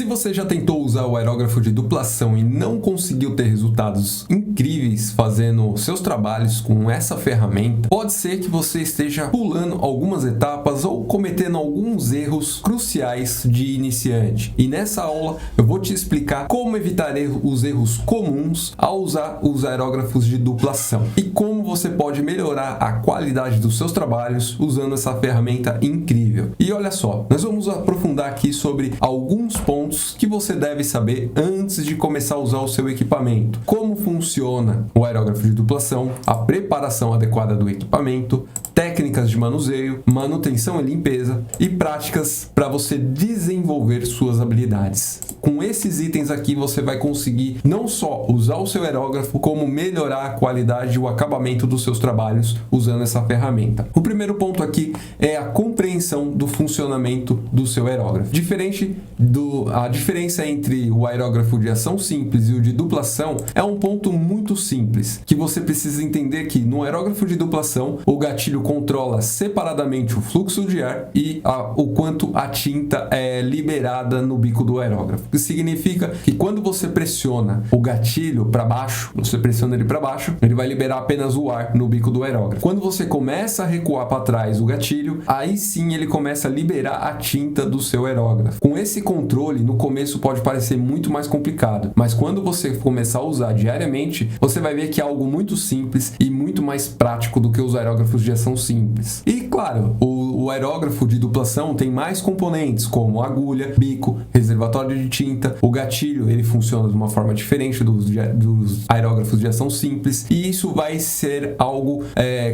Se você já tentou usar o aerógrafo de duplação e não conseguiu ter resultados incríveis fazendo seus trabalhos com essa ferramenta, pode ser que você esteja pulando algumas etapas ou cometendo alguns erros cruciais de iniciante. E nessa aula eu vou te explicar como evitar os erros comuns ao usar os aerógrafos de duplação e como você pode melhorar a qualidade dos seus trabalhos usando essa ferramenta incrível. E olha só, nós vamos aprofundar aqui sobre alguns pontos que você deve saber antes de começar a usar o seu equipamento. Como funciona o aerógrafo de duplação, a preparação adequada do equipamento, técnicas de manuseio, manutenção e limpeza e práticas para você desenvolver suas habilidades. Com esses itens aqui você vai conseguir não só usar o seu aerógrafo, como melhorar a qualidade e o acabamento dos seus trabalhos usando essa ferramenta. O primeiro ponto aqui é a compreensão do funcionamento do seu aerógrafo. A diferença entre o aerógrafo de ação simples e o de duplação é um ponto muito simples, que você precisa entender que no aerógrafo de duplação o gatilho controla separadamente o fluxo de ar e o quanto a tinta é liberada no bico do aerógrafo. O que significa que quando você pressiona o gatilho para baixo, ele vai liberar apenas o ar no bico do aerógrafo. Quando você começa a recuar para trás o gatilho, aí sim ele começa a liberar a tinta do seu aerógrafo. Com esse controle, no começo pode parecer muito mais complicado, mas quando você começar a usar diariamente, você vai ver que é algo muito simples e muito mais prático do que os aerógrafos de ação simples. E claro, o aerógrafo de duplação tem mais componentes como agulha, bico, reservatório de tinta, o gatilho ele funciona de uma forma diferente dos aerógrafos de ação simples e isso vai ser algo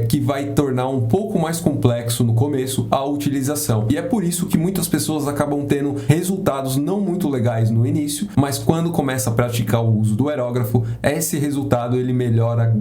que vai tornar um pouco mais complexo no começo a utilização. E é por isso que muitas pessoas acabam tendo resultados não muito legais no início, mas quando começa a praticar o uso do aerógrafo, esse resultado ele melhora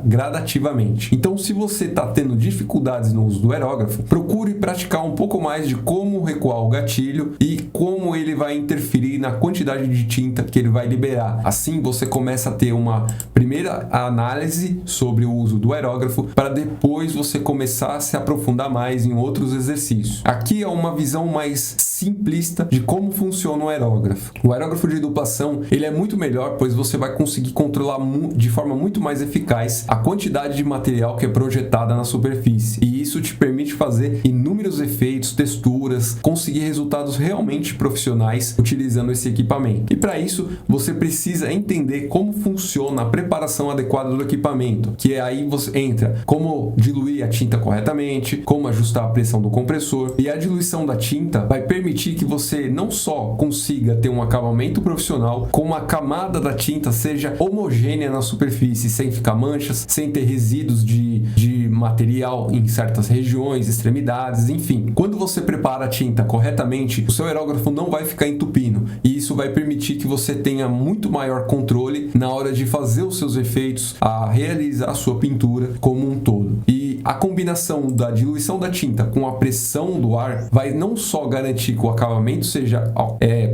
gradativamente. Então, se você está tendo dificuldades no uso do aerógrafo, procure praticar um pouco mais de como recuar o gatilho e como ele vai interferir na quantidade de tinta que ele vai liberar. Assim, você começa a ter uma primeira análise sobre o uso do aerógrafo para depois você começar a se aprofundar mais em outros exercícios. Aqui é uma visão mais simplista de como funciona o aerógrafo. O aerógrafo de duplação ele é muito melhor, pois você vai conseguir controlar de forma muito mais eficaz a quantidade de material que é projetada na superfície. E isso te permite fazer inúmeros efeitos, texturas, conseguir resultados realmente profissionais utilizando esse equipamento. E para isso, você precisa entender como funciona a preparação adequada do equipamento, que é aí você entra como diluir a tinta corretamente, como ajustar a pressão do compressor. E a diluição da tinta vai permitir que você não só consiga ter um acabamento profissional, como a camada da tinta seja homogênea na superfície, sem ficar manchas, sem ter resíduos de material em certas regiões, extremidades, enfim. Quando você prepara a tinta corretamente, o seu aerógrafo não vai ficar entupindo e isso vai permitir que você tenha muito maior controle na hora de fazer os seus efeitos, a realizar a sua pintura como um todo. E a combinação da diluição da tinta com a pressão do ar vai não só garantir que o acabamento seja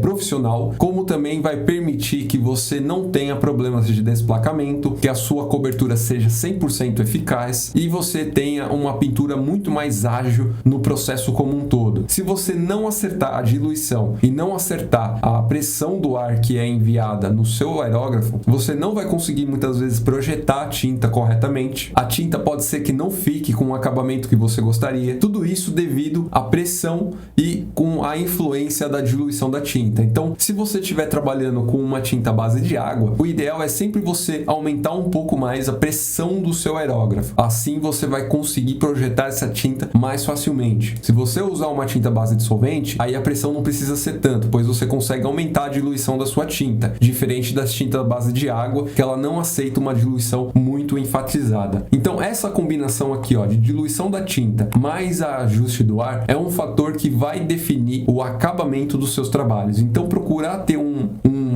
profissional, como também vai permitir que você não tenha problemas de desplacamento, que a sua cobertura seja 100% eficaz e você tenha uma pintura muito mais ágil no processo como um todo. Se você não acertar a diluição e não acertar a pressão do ar que é enviada no seu aerógrafo, você não vai conseguir muitas vezes projetar a tinta corretamente. A tinta pode ser que não fique com o acabamento que você gostaria. Tudo isso devido à pressão e com a influência da diluição da tinta. Então, se você estiver trabalhando com uma tinta à base de água, o ideal é sempre você aumentar um pouco mais a pressão do seu aerógrafo. Assim você vai conseguir projetar essa tinta mais facilmente. Se você usar uma tinta à base de solvente, aí a pressão não precisa ser tanto, pois você consegue aumentar a diluição da sua tinta, diferente das tintas à base de água, que ela não aceita uma diluição muito enfatizada. Então, essa combinação aqui, de diluição da tinta mais ajuste do ar é um fator que vai definir o acabamento dos seus trabalhos. Então, procurar ter um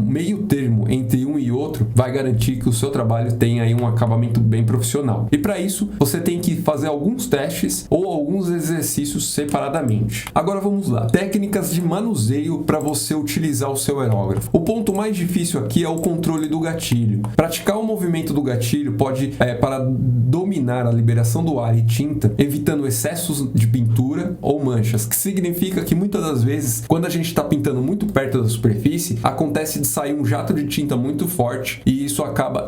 meio termo entre um e outro vai garantir que o seu trabalho tenha aí um acabamento bem profissional. E para isso, você tem que fazer alguns testes ou alguns exercícios separadamente. Agora vamos lá. Técnicas de manuseio para você utilizar o seu aerógrafo. O ponto mais difícil aqui é o controle do gatilho. Praticar o movimento do gatilho pode para dominar a liberação do ar e tinta, evitando excessos de pintura ou manchas, que significa que muitas das vezes, quando a gente está pintando muito perto da superfície, acontece de sair um jato de tinta muito forte e isso acaba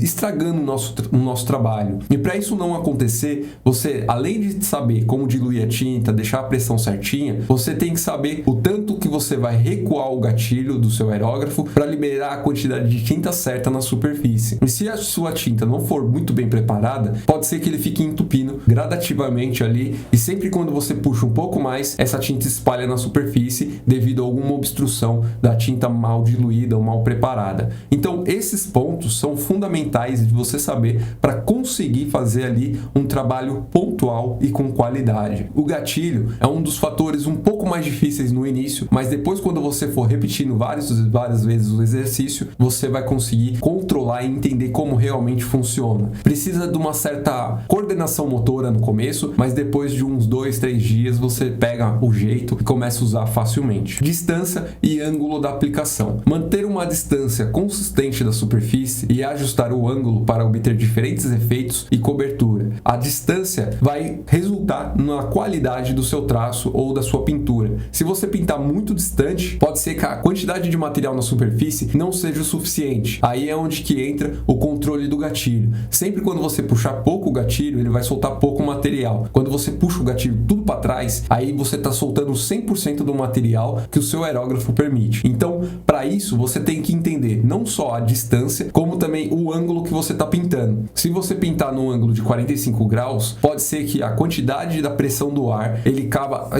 estragando o nosso trabalho. E para isso não acontecer, você, além de saber como diluir a tinta, deixar a pressão certinha, você tem que saber o tanto que você vai recuar o gatilho do seu aerógrafo para liberar a quantidade de tinta certa na superfície. E se a sua tinta não for muito bem preparada, pode ser que ele fique entupindo gradativamente ali e sempre quando você puxa um pouco mais, essa tinta espalha na superfície devido a alguma obstrução da tinta mal diluída ou mal preparada. Então, esses pontos são fundamentais de você saber para conseguir fazer ali um trabalho pontual e com qualidade. O gatilho é um dos fatores um pouco mais difíceis no início, mas depois quando você for repetindo várias vezes o exercício, você vai conseguir controlar e entender como realmente funciona. Precisa de uma certa coordenação motora no começo, mas depois de uns 2-3 dias você pega o jeito e começa a usar facilmente. Distância e ângulo da aplicação. Manter uma distância consistente da superfície e ajustar o ângulo para obter diferentes efeitos e cobertura. A distância vai resultar na qualidade do seu traço ou da sua pintura. Se você pintar muito distante, pode ser que a quantidade de material na superfície não seja o suficiente. Aí é onde que entra o controle do gatilho. Sempre quando você puxar pouco o gatilho, ele vai soltar pouco material. Quando você puxa o gatilho tudo para trás, aí você está soltando 100% do material que o seu aerógrafo permite. Então, para isso, você tem que entender não só a distância, como também o ângulo que você está pintando. Se você pintar num ângulo de 45 graus, pode ser que a quantidade da pressão do ar, ele acaba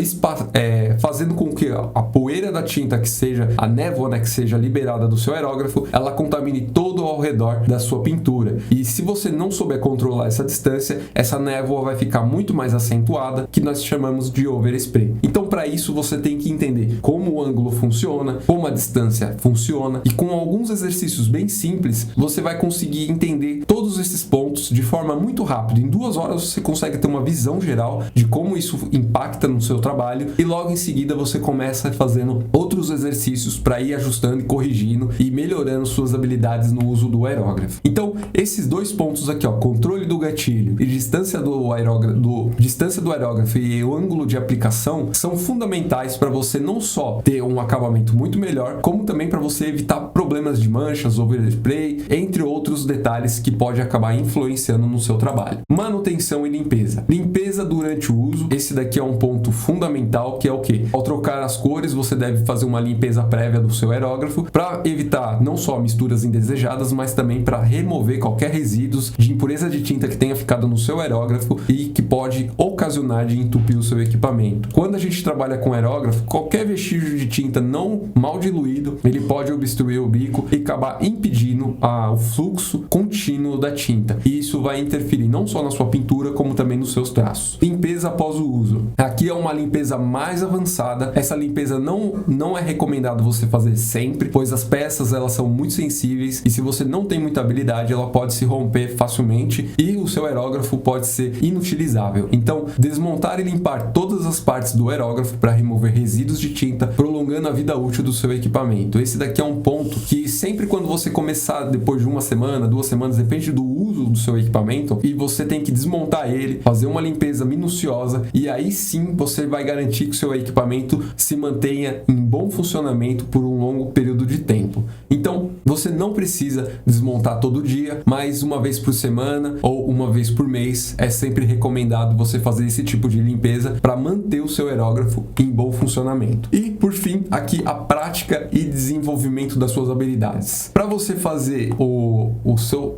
fazendo com que a poeira da tinta que seja, a névoa, né, que seja liberada do seu aerógrafo, ela contamine todo ao redor da sua pintura. E se você não souber controlar essa distância, essa névoa vai ficar muito mais acentuada, que nós chamamos de overspray. Então, para isso, você tem que entender como o ângulo funciona, como a distância funciona, e com alguns exercícios bem simples, você vai conseguir entender todos esses pontos de forma muito rápida. Em 2 horas, você consegue ter uma visão geral de como isso impacta no seu trabalho, e logo em seguida você começa fazendo outros exercícios para ir ajustando e corrigindo e melhorando suas habilidades no uso do aerógrafo. Então, esses 2 pontos aqui, ó, controle do gatilho e distância do aerógrafo e o ângulo de aplicação, são fundamentais para você não só ter um acabamento muito melhor, como também para você evitar problemas de manchas, overspray, entre outros detalhes que pode acabar influenciando no seu trabalho. Manutenção e limpeza. Limpeza durante o uso, esse daqui é um ponto fundamental, que é o que? Ao trocar as cores, você deve fazer uma limpeza prévia do seu aerógrafo para evitar não só misturas indesejadas, mas também para remover qualquer resíduos de impureza de tinta que tenha ficado no seu aerógrafo e que pode ocasionar de entupir o seu equipamento. Quando a gente trabalha com aerógrafo, qualquer vestígio de tinta não mal diluído, ele pode obstruir o bico e acabar impedindo o fluxo contínuo da tinta. E isso vai interferir não só na sua pintura, como também nos seus traços. Limpeza após o uso. Aqui é uma limpeza mais avançada. Essa limpeza não é recomendado você fazer sempre, pois as peças elas são muito sensíveis e se você não tem muita habilidade, ela pode se romper facilmente e o seu aerógrafo pode ser inutilizável. Então, desmontar e limpar todas as partes do aerógrafo para remover resíduos de tinta, prolongando a vida útil do seu equipamento. Esse daqui é um ponto que sempre quando você começar, depois de 1 semana, 2 semanas, depende do uso do seu equipamento, e você tem que desmontar ele, fazer uma limpeza minuciosa, e aí sim você vai garantir que o seu equipamento se mantenha em bom funcionamento por um longo período de tempo. Então, você não precisa desmontar todo dia, mas uma vez por semana ou uma vez por mês é sempre recomendado você fazer esse tipo de limpeza para manter o seu aerógrafo em bom funcionamento. E, por fim, aqui a prática e desenvolvimento das suas habilidades. Para você fazer o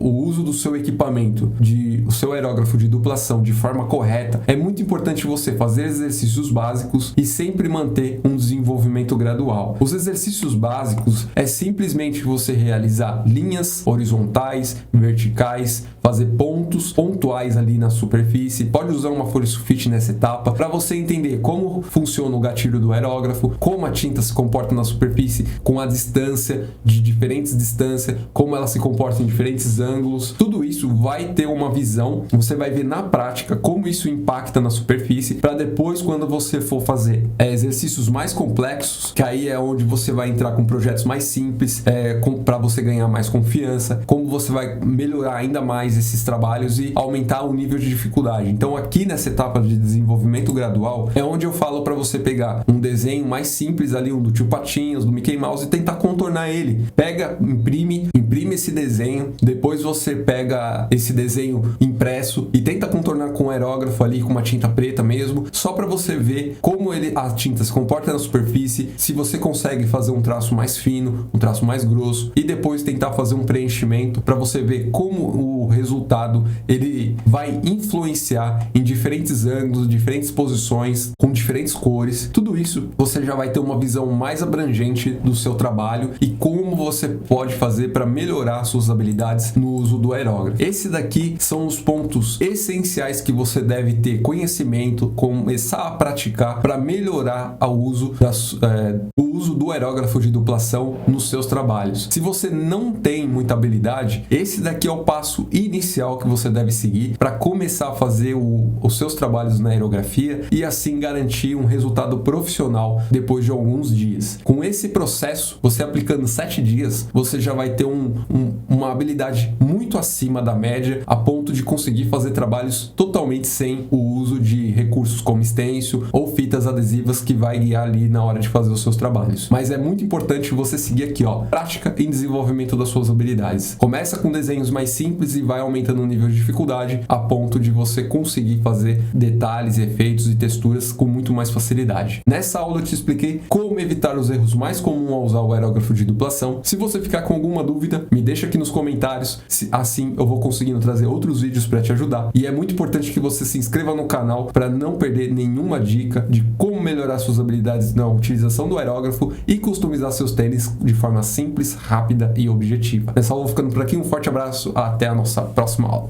uso do seu equipamento, o seu aerógrafo de duplação de forma correta, é muito importante você fazer exercícios básicos e sempre manter um desenvolvimento gradual. Os exercícios básicos é simplesmente você realizar linhas horizontais, verticais, fazer pontos pontuais ali na superfície. Pode usar uma folha sulfite nessa etapa para você entender como funciona o gatilho do aerógrafo, como a tinta se comporta na superfície com a distância, de diferentes distâncias, como ela se comporta em diferentes ângulos. Tudo isso vai ter uma visão, você vai ver na prática como isso impacta na superfície, para depois, quando você for fazer exercícios mais complexos, que aí é onde você vai entrar com projetos mais simples, para você ganhar mais confiança, como você vai melhorar ainda mais esses trabalhos e aumentar o nível de dificuldade. Então aqui nessa etapa de desenvolvimento gradual é onde eu falo para você pegar um desenho mais simples ali, um do Tio Patinhas, do Mickey Mouse, e tentar contornar ele. Pega, imprime esse desenho, depois você pega esse desenho impresso e tenta contornar com um aerógrafo ali, com uma tinta preta mesmo, só para você ver como a tinta se comporta na superfície, se você consegue fazer um traço mais fino, um traço mais grosso, e depois tentar fazer um preenchimento para você ver como o resultado ele vai influenciar em diferentes ângulos, diferentes posições, com diferentes cores. Tudo isso você já vai ter uma visão mais abrangente do seu trabalho e como você pode fazer para melhorar suas habilidades no uso do aerógrafo. Esse daqui são os pontos essenciais que você deve ter conhecimento, começar a praticar para melhorar o uso do aerógrafo de duplação nos seus trabalhos. Se você não tem muita habilidade, esse daqui é o passo inicial que você deve seguir para começar a fazer os seus trabalhos na aerografia e assim garantir um resultado profissional depois de alguns dias. Com esse processo, você aplicando 7 dias, você já vai ter uma habilidade muito acima da média, a ponto de conseguir fazer trabalhos totalmente sem o uso de recursos como stencil ou fitas adesivas que vai guiar ali na hora de fazer os seus trabalhos. Mas é muito importante você seguir aqui, prática e desenvolvimento das suas habilidades. Começa com desenhos mais simples e vai aumentando o nível de dificuldade a ponto de você conseguir fazer detalhes, efeitos e texturas com muito mais facilidade. Nessa aula eu te expliquei como evitar os erros mais comuns ao usar o aerógrafo de duplação. Se você ficar com alguma dúvida, me deixa aqui nos comentários, assim eu vou conseguindo trazer outros vídeos para te ajudar. E é muito importante que você se inscreva no canal para não perder nenhuma dica de como melhorar suas habilidades na utilização do aerógrafo e customizar seus tênis de forma simples, rápida e objetiva. Nessa aula eu vou ficando por aqui, um forte abraço, até a nossa próxima aula.